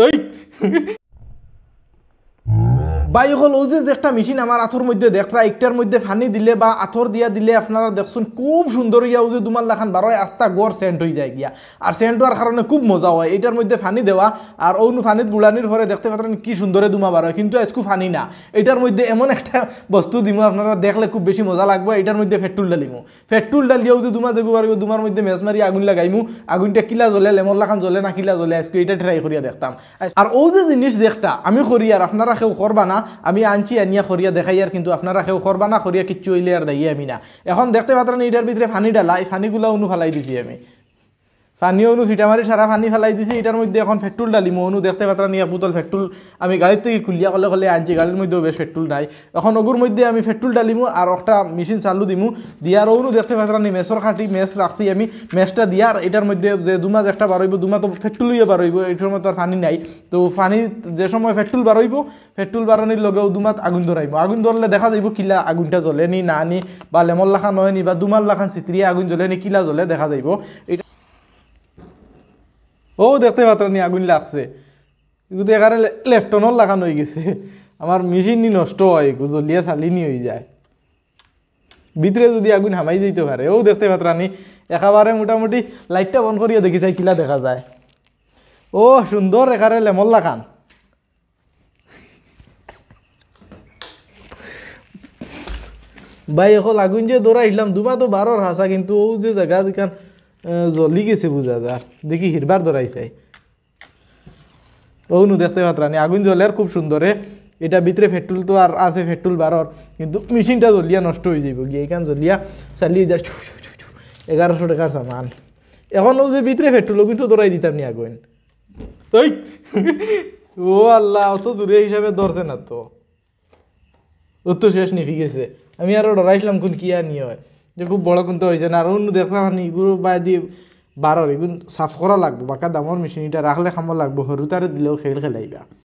ওই বাই হল ও যে একটা মেশিন আমার আথর মধ্যে দেখরা একটার মধ্যে ফানি দিলে বা আথর দিয়া দিলে আপনারা দেখছেন খুব সুন্দর ইয়া ও যে দুমার লাখান বারোয় আস্তা গড় সেন্ট হয়ে যায় গিয়া আর সেন্ট হওয়ার কারণে খুব মজা হয় এটার মধ্যে ফানি দেওয়া আর অন্য ফানিত বুড়ানির পরে দেখতে পাচ্ছেন কি সুন্দরে দুমা বার হয় কিন্তু আজকু ফানি না এটার মধ্যে এমন একটা বস্তু দিমু আপনারা দেখলে খুব বেশি মজা লাগবে এটার মধ্যে পেট্রোল ডালিমু পেট্রোল ডালিয়াও যে দুমা যেগু পারবো দুমার মধ্যে মেস মারি আগুন লাগাইমু আগুনটা কিলা জ্বলে লেমন লাখান জ্বলে না কিলা জ্বলে আজকে এটা ট্রাই করিয়া দেখতাম আর ও যে জিনিস দেখটা আমি করি আর আপনারা কেউ করবা না আমি আনছি আনিয়া খরিয়া দেখাই আর কিন্তু আপনারা কেউ করবা না খরিয়া কিচ্ছু হইলে আর দেই আমি না এখন দেখতে পাত্রেন এটার ভিতরে ফানি ডালা এই ফানিগুলা অনু ফেলাই দিছি আমি ফানি অনু ছিটা মারি সারা ফানি ফেলাই দিছি এটার মধ্যে এখন পেট্রোল ডালিমু অনু দেখতে পাত্রেন ইয়া বোতল পেট্রোল আমি গাড়ির থেকে খুলিয়া কলে কলে আনছি গাড়ির মধ্যেও বেশ পেট্রোল নাই এখন ওগুর মধ্যে আমি পেট্রোল ডালিমু আর একটা মেশিন চালু দিমু দিয়ার অনু দেখতে পাত্রেন মেসর খাটি মেস রাখছি আমি মেসটা দিয়ার এটার মধ্যে যে দুমাজ একটা বারইব দুমা তো পেট্রোলইয়ে বারইব এটার মধ্যে আর ফানি নাই তো ফানি যে সময় পেট্রোল বারইব পেট্রোল বারণির লগেও দুমাত আগুন ধরাইব আগুন ধরলে দেখা যাইব কিলা আগুনটা জ্বলে নি না নি বা লেমন লাখান হয় নি বা দুমার লাখান চিত্রিয়া আগুন জ্বলে নি কিলা জ্বলে দেখা যাইব এটা ও দেখতে পাত্রানি আগুন লাগছে কিন্তু এখানে লেফটনও লাগানো হয়ে গেছে আমার মেশিন নষ্ট হয় জ্বলিয়া চালিনি হয়ে যায় ভিতরে যদি আগুন হামাই যেতে পারে ও দেখতে পাত্রানি একেবারে মোটামুটি লাইটটা বন্ধ করিয়া দেখি চাই কিলা দেখা যায় ও সুন্দর এখানে লেমন লাগান ভাই এখন আগুন যে দৌড়াইলাম দুমা তো বারোর হাসা কিন্তু ও যে জায়গা যেখান জ্বলি গেছে বুঝা যার দেখি হিরবার দৌড়াইছে ও নু দেখতে পাত্রানি আগুন জ্বলে আর খুব সুন্দরে এটা ভিতরে পেট্রোল তো আর আছে পেট্রোল বারোর কিন্তু মেশিনটা জ্বলিয়া নষ্ট হয়ে যাইব গিয়ে এখান জ্বলিয়া চালিয়ে যায় 1100 টাকার সামান এখন ও যে ভিতরে পেট্রোলও কিন্তু দৌড়াই দিতাম নি আগুন ওই ও আল্লাহ অত দূরে হিসাবে ধরছে না তো ও তো শেষ নিফি গেছে আমি আরো ডরাইছিলাম কোন কি আর নিয়ে হয় যে খুব বড় কিন্তু হয়েছে না আর অন্য দেখলাম এগুলো বা দিয়ে বারোর এগুলো সাফ করা লাগবো বাঁকা দামর মেশিন এটা রাখলে খামর লাগবো সরু তারে দিলেও খেলাইবা